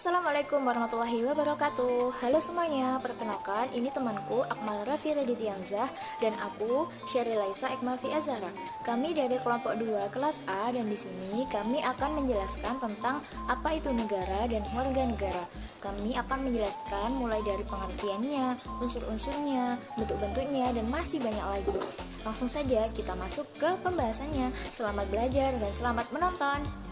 Assalamualaikum warahmatullahi wabarakatuh. Halo semuanya, perkenalkan ini temanku Akmal Raffi Radityanzah dan aku Syari Laisa Ekmafi Azhara. Kami dari kelompok 2 kelas A dan di sini kami akan menjelaskan tentang apa itu negara dan warga negara. Kami akan menjelaskan mulai dari pengertiannya, unsur-unsurnya, bentuk-bentuknya dan masih banyak lagi. Langsung saja kita masuk ke pembahasannya. Selamat belajar dan selamat menonton.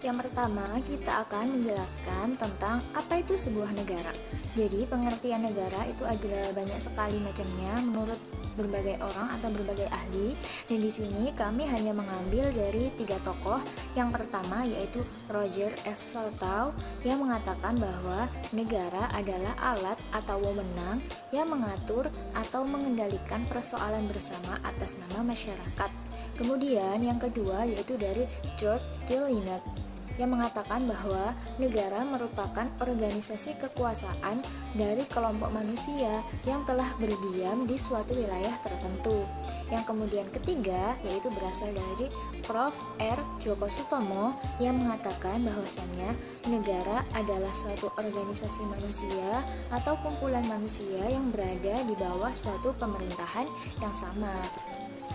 Yang pertama, kita akan menjelaskan tentang apa itu sebuah negara. Jadi, pengertian negara itu ada banyak sekali macamnya menurut berbagai orang atau berbagai ahli. Dan di sini kami hanya mengambil dari 3 tokoh. Yang pertama yaitu Roger F. Saltau yang mengatakan bahwa negara adalah alat atau wewenang yang mengatur atau mengendalikan persoalan bersama atas nama masyarakat. Kemudian yang kedua yaitu dari George Jelinek yang mengatakan bahwa negara merupakan organisasi kekuasaan dari kelompok manusia yang telah berdiam di suatu wilayah tertentu. Yang kemudian ketiga yaitu berasal dari Prof. R. Djoko Sutomo yang mengatakan bahwasannya negara adalah suatu organisasi manusia atau kumpulan manusia yang berada di bawah suatu pemerintahan yang sama.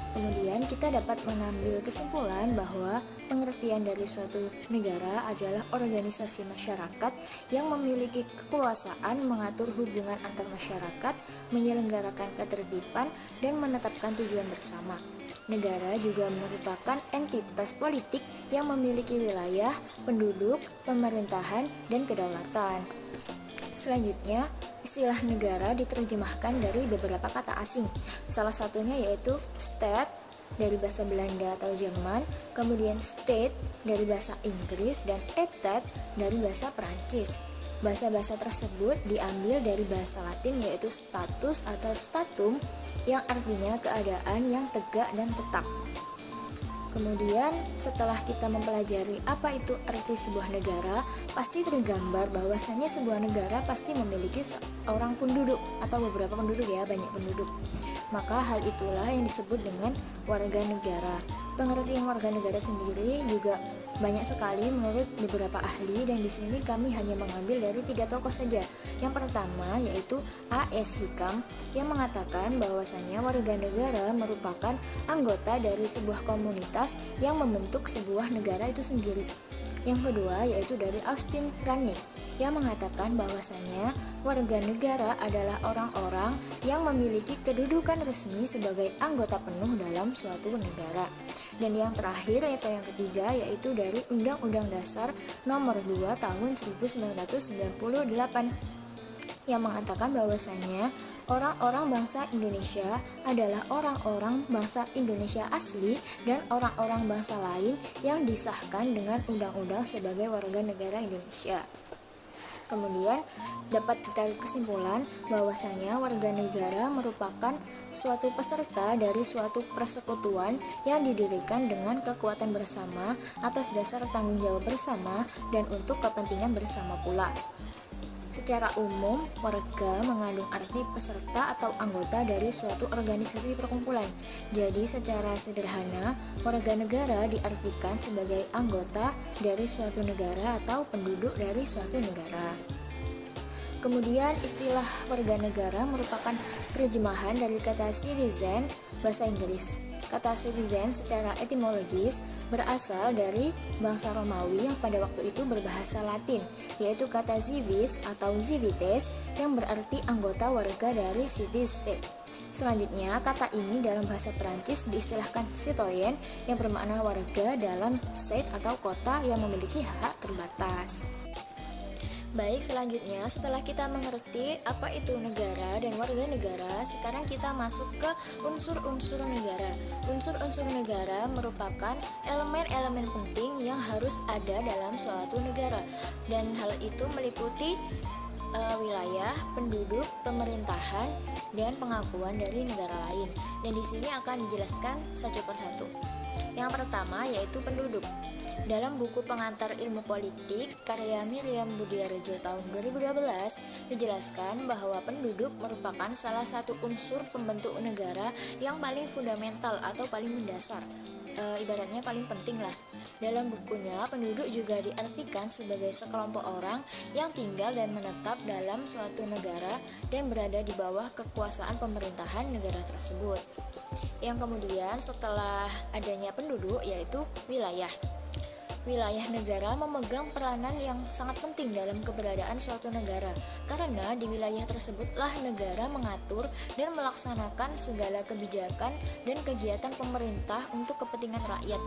Kemudian kita dapat mengambil kesimpulan bahwa pengertian dari suatu negara adalah organisasi masyarakat yang memiliki kekuasaan mengatur hubungan antar masyarakat, menyelenggarakan ketertiban, dan menetapkan tujuan bersama. Negara juga merupakan entitas politik yang memiliki wilayah, penduduk, pemerintahan, dan kedaulatan. Selanjutnya, istilah negara diterjemahkan dari beberapa kata asing. Salah satunya yaitu state dari bahasa Belanda atau Jerman, kemudian state dari bahasa Inggris, dan etat dari bahasa Perancis. Bahasa-bahasa tersebut diambil dari bahasa Latin yaitu status atau statum yang artinya keadaan yang tegak dan tetap. Kemudian setelah kita mempelajari apa itu arti sebuah negara, pasti tergambar bahwasannya sebuah negara pasti memiliki seorang penduduk atau beberapa penduduk ya, banyak penduduk. Maka hal itulah yang disebut dengan warga negara. Pengertian warga negara sendiri juga banyak sekali menurut beberapa ahli dan di sini kami hanya mengambil dari 3 tokoh saja. Yang pertama yaitu A.S. Hikam yang mengatakan bahwasannya warga negara merupakan anggota dari sebuah komunitas yang membentuk sebuah negara itu sendiri. Yang kedua yaitu dari Austin Raney yang mengatakan bahwasannya warga negara adalah orang-orang yang memiliki kedudukan resmi sebagai anggota penuh dalam suatu negara. Dan yang terakhir atau yang ketiga yaitu dari Undang-Undang Dasar Nomor 2 Tahun 1998 yang mengatakan bahwasannya orang-orang bangsa Indonesia adalah orang-orang bangsa Indonesia asli dan orang-orang bangsa lain yang disahkan dengan undang-undang sebagai warga negara Indonesia. Kemudian dapat ditarik kesimpulan bahwasanya warga negara merupakan suatu peserta dari suatu persekutuan yang didirikan dengan kekuatan bersama atas dasar tanggung jawab bersama dan untuk kepentingan bersama pula. Secara umum, warga mengandung arti peserta atau anggota dari suatu organisasi perkumpulan. Jadi, secara sederhana, warga negara diartikan sebagai anggota dari suatu negara atau penduduk dari suatu negara. Kemudian, istilah warga negara merupakan terjemahan dari kata citizen bahasa Inggris. Kata citizen secara etimologis berasal dari bangsa Romawi yang pada waktu itu berbahasa Latin, yaitu kata civis atau civitas yang berarti anggota warga dari city-state. Selanjutnya, kata ini dalam bahasa Perancis diistilahkan citoyen yang bermakna warga dalam state atau kota yang memiliki hak terbatas. Baik, selanjutnya setelah kita mengerti apa itu negara dan warga negara, sekarang kita masuk ke unsur-unsur negara. Unsur-unsur negara merupakan elemen-elemen penting yang harus ada dalam suatu negara, dan hal itu meliputi wilayah, penduduk, pemerintahan, dan pengakuan dari negara lain. Dan di sini akan dijelaskan satu persatu. Yang pertama yaitu penduduk. Dalam buku pengantar ilmu politik karya Miriam Budiarjo tahun 2012 dijelaskan bahwa penduduk merupakan salah satu unsur pembentuk negara yang paling fundamental atau paling mendasar. ibaratnya paling penting lah. Dalam bukunya, penduduk juga diartikan sebagai sekelompok orang yang tinggal dan menetap dalam suatu negara dan berada di bawah kekuasaan pemerintahan negara tersebut. Yang kemudian setelah adanya penduduk yaitu wilayah. Wilayah negara memegang peranan yang sangat penting dalam keberadaan suatu negara, karena di wilayah tersebutlah negara mengatur dan melaksanakan segala kebijakan dan kegiatan pemerintah untuk kepentingan rakyat.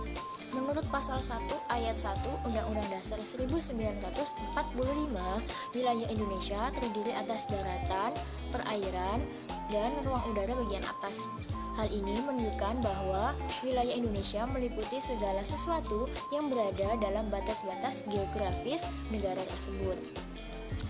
Menurut pasal 1 ayat 1 Undang-Undang Dasar 1945, wilayah Indonesia terdiri atas daratan, perairan, dan ruang udara bagian atas. Hal ini menunjukkan bahwa wilayah Indonesia meliputi segala sesuatu yang berada dalam batas-batas geografis negara tersebut.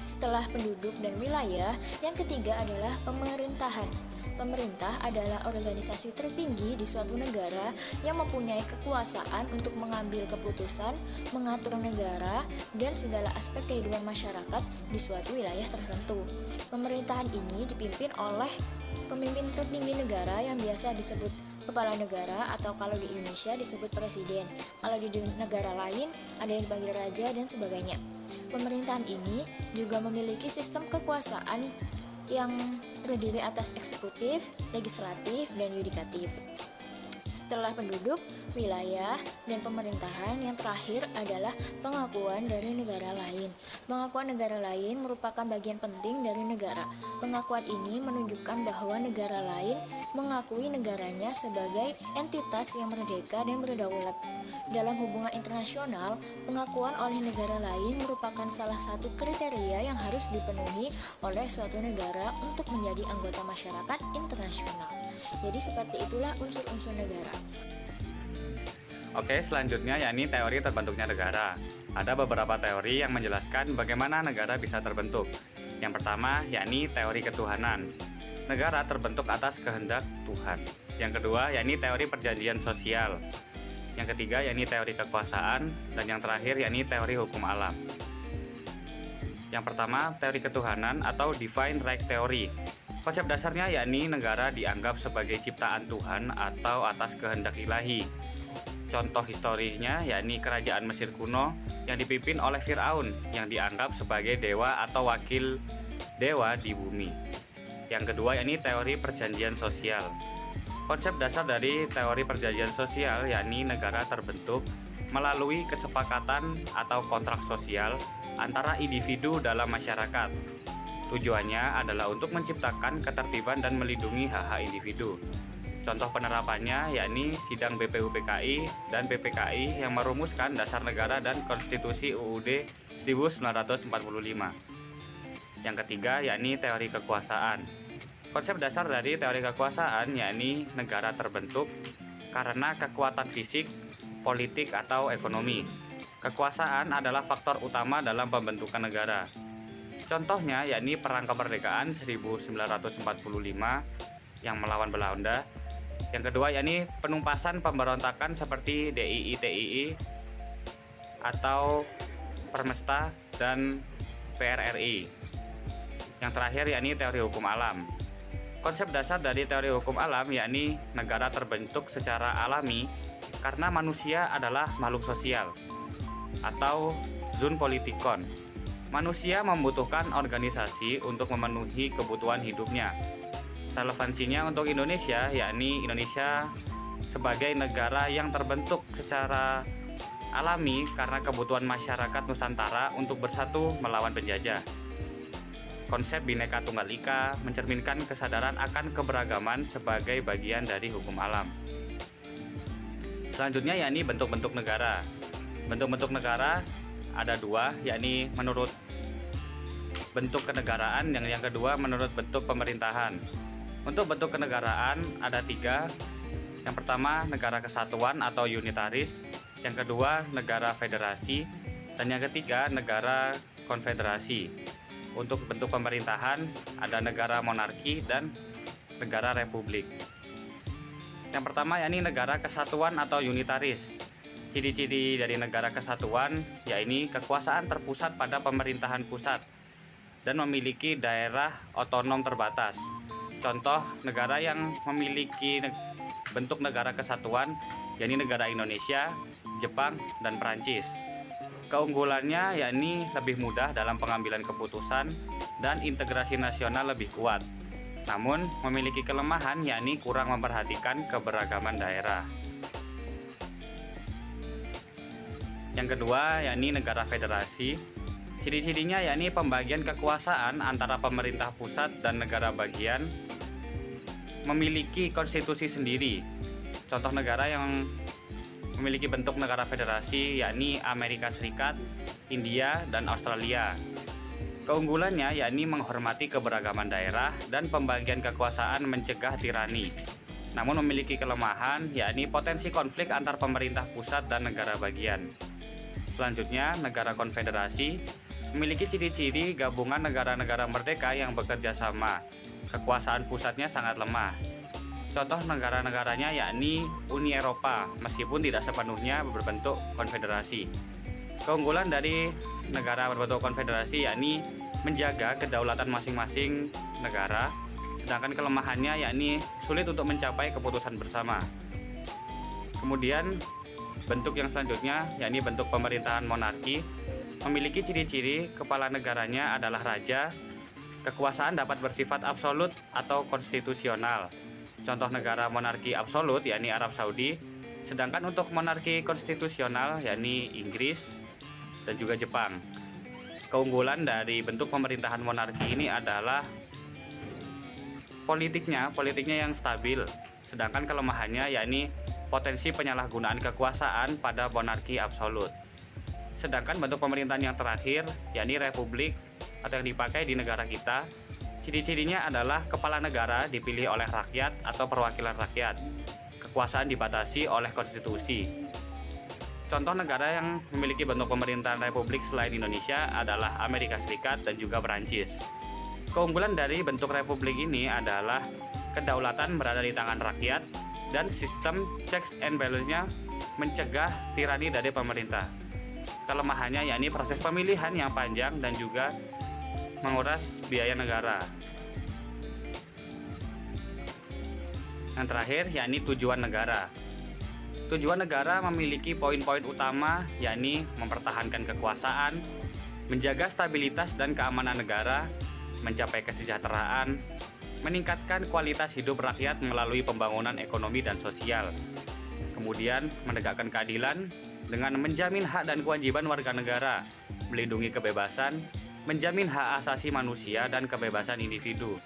Setelah penduduk dan wilayah, yang ketiga adalah pemerintahan. Pemerintah adalah organisasi tertinggi di suatu negara yang mempunyai kekuasaan untuk mengambil keputusan, mengatur negara, dan segala aspek kehidupan masyarakat di suatu wilayah tertentu. Pemerintahan ini dipimpin oleh pemimpin tertinggi negara yang biasa disebut kepala negara, atau kalau di Indonesia disebut presiden. Kalau di negara lain ada yang dipanggil raja dan sebagainya. Pemerintahan ini juga memiliki sistem kekuasaan yang terdiri atas eksekutif, legislatif, dan yudikatif. Setelah penduduk, wilayah, dan pemerintahan, yang terakhir adalah pengakuan dari negara lain. Pengakuan negara lain merupakan bagian penting dari negara. Pengakuan ini menunjukkan bahwa negara lain mengakui negaranya sebagai entitas yang merdeka dan berdaulat. Dalam hubungan internasional, pengakuan oleh negara lain merupakan salah satu kriteria yang harus dipenuhi oleh suatu negara untuk menjadi anggota masyarakat internasional. Jadi seperti itulah unsur-unsur negara. Oke, selanjutnya yakni teori terbentuknya negara. Ada beberapa teori yang menjelaskan bagaimana negara bisa terbentuk. Yang pertama yakni teori ketuhanan. Negara terbentuk atas kehendak Tuhan. Yang kedua yakni teori perjanjian sosial. Yang ketiga yakni teori kekuasaan, dan yang terakhir yakni teori hukum alam. Yang pertama, teori ketuhanan atau divine right theory. Konsep dasarnya yakni negara dianggap sebagai ciptaan Tuhan atau atas kehendak ilahi. Contoh historisnya yakni kerajaan Mesir kuno yang dipimpin oleh Firaun yang dianggap sebagai dewa atau wakil dewa di bumi. Yang kedua yakni teori perjanjian sosial. Konsep dasar dari teori perjanjian sosial yakni negara terbentuk melalui kesepakatan atau kontrak sosial antara individu dalam masyarakat. Tujuannya adalah untuk menciptakan ketertiban dan melindungi hak-hak individu. Contoh penerapannya yakni sidang BPUPKI dan PPKI yang merumuskan dasar negara dan konstitusi UUD 1945. Yang ketiga yakni teori kekuasaan. Konsep dasar dari teori kekuasaan yakni negara terbentuk karena kekuatan fisik, politik, atau ekonomi. Kekuasaan adalah faktor utama dalam pembentukan negara. Contohnya yakni Perang Kemerdekaan 1945 yang melawan Belanda. Yang kedua yakni penumpasan pemberontakan seperti DII-TII atau Permesta dan PRRI. Yang terakhir yakni teori hukum alam. Konsep dasar dari teori hukum alam yakni negara terbentuk secara alami karena manusia adalah makhluk sosial atau zoonpolitikon. Manusia membutuhkan organisasi untuk memenuhi kebutuhan hidupnya. Relevansinya untuk Indonesia yakni Indonesia sebagai negara yang terbentuk secara alami karena kebutuhan masyarakat Nusantara untuk bersatu melawan penjajah. Konsep Bhinneka Tunggal Ika mencerminkan kesadaran akan keberagaman sebagai bagian dari hukum alam. Selanjutnya yakni bentuk-bentuk negara. Bentuk-bentuk negara ada dua, yakni menurut bentuk kenegaraan, yang kedua menurut bentuk pemerintahan. Untuk bentuk kenegaraan ada tiga. Yang pertama negara kesatuan atau unitaris, yang kedua negara federasi, dan yang ketiga negara konfederasi. Untuk bentuk pemerintahan ada negara monarki dan negara republik. Yang pertama yakni negara kesatuan atau unitaris. Ciri-ciri dari negara kesatuan yakni kekuasaan terpusat pada pemerintahan pusat dan memiliki daerah otonom terbatas. Contoh negara yang memiliki bentuk negara kesatuan, yakni negara Indonesia, Jepang, dan Perancis. Keunggulannya yakni lebih mudah dalam pengambilan keputusan dan integrasi nasional lebih kuat. Namun memiliki kelemahan yakni kurang memperhatikan keberagaman daerah. Yang kedua yakni negara federasi. Ciri-cirinya yakni pembagian kekuasaan antara pemerintah pusat dan negara bagian, memiliki konstitusi sendiri. Contoh negara yang memiliki bentuk negara federasi yakni Amerika Serikat, India, dan Australia. Keunggulannya yakni menghormati keberagaman daerah dan pembagian kekuasaan mencegah tirani. Namun memiliki kelemahan yakni potensi konflik antar pemerintah pusat dan negara bagian. Selanjutnya, negara konfederasi memiliki ciri-ciri gabungan negara-negara merdeka yang bekerja sama. Kekuasaan pusatnya sangat lemah. Contoh negara-negaranya yakni Uni Eropa, meskipun tidak sepenuhnya berbentuk konfederasi. Keunggulan dari negara berbentuk konfederasi yakni menjaga kedaulatan masing-masing negara, sedangkan kelemahannya yakni sulit untuk mencapai keputusan bersama. Kemudian bentuk yang selanjutnya yakni bentuk pemerintahan monarki, memiliki ciri-ciri kepala negaranya adalah raja. Kekuasaan dapat bersifat absolut atau konstitusional. Contoh negara monarki absolut yakni Arab Saudi, sedangkan untuk monarki konstitusional yakni Inggris dan juga Jepang. Keunggulan dari bentuk pemerintahan monarki ini adalah politiknya yang stabil, sedangkan kelemahannya yakni potensi penyalahgunaan kekuasaan pada monarki absolut. Sedangkan bentuk pemerintahan yang terakhir yakni republik atau yang dipakai di negara kita, ciri-cirinya adalah kepala negara dipilih oleh rakyat atau perwakilan rakyat. Kekuasaan dibatasi oleh konstitusi. Contoh negara yang memiliki bentuk pemerintahan republik selain Indonesia adalah Amerika Serikat dan juga Perancis. Keunggulan dari bentuk republik ini adalah kedaulatan berada di tangan rakyat dan sistem checks and balance-nya mencegah tirani dari pemerintah. Kelemahannya yakni proses pemilihan yang panjang dan juga menguras biaya negara. Yang terakhir yakni tujuan negara. Tujuan negara memiliki poin-poin utama yakni mempertahankan kekuasaan, menjaga stabilitas dan keamanan negara, mencapai kesejahteraan, meningkatkan kualitas hidup rakyat melalui pembangunan ekonomi dan sosial. Kemudian menegakkan keadilan dengan menjamin hak dan kewajiban warga negara, melindungi kebebasan, menjamin hak asasi manusia dan kebebasan individu.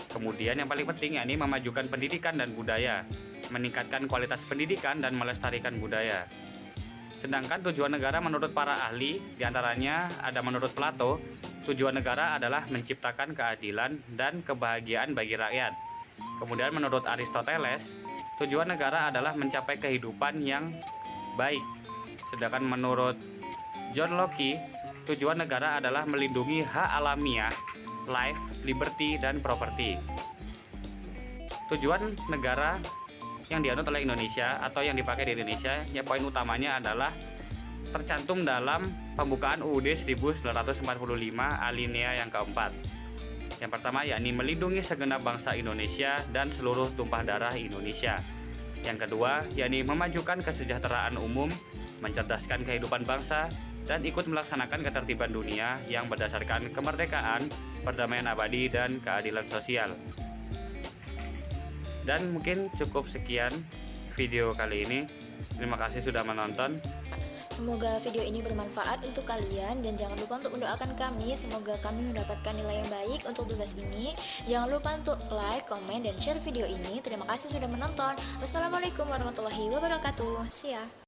Kemudian yang paling penting yakni memajukan pendidikan dan budaya, meningkatkan kualitas pendidikan dan melestarikan budaya. Sedangkan tujuan negara menurut para ahli, diantaranya ada menurut Plato, tujuan negara adalah menciptakan keadilan dan kebahagiaan bagi rakyat. Kemudian menurut Aristoteles, tujuan negara adalah mencapai kehidupan yang baik. Sedangkan menurut John Locke, tujuan negara adalah melindungi hak alamiah, life, liberty, dan property. Tujuan negara yang dianut oleh Indonesia atau yang dipakai di Indonesia, ya poin utamanya adalah tercantum dalam pembukaan UUD 1945 alinea yang keempat. Yang pertama yakni melindungi segenap bangsa Indonesia dan seluruh tumpah darah Indonesia. Yang kedua yakni memajukan kesejahteraan umum, mencerdaskan kehidupan bangsa, dan ikut melaksanakan ketertiban dunia yang berdasarkan kemerdekaan, perdamaian abadi, dan keadilan sosial. Dan mungkin cukup sekian video kali ini. Terima kasih sudah menonton. Semoga video ini bermanfaat untuk kalian dan jangan lupa untuk mendoakan kami. Semoga kami mendapatkan nilai yang baik untuk tugas ini. Jangan lupa untuk like, komen, dan share video ini. Terima kasih sudah menonton. Wassalamualaikum warahmatullahi wabarakatuh. See ya.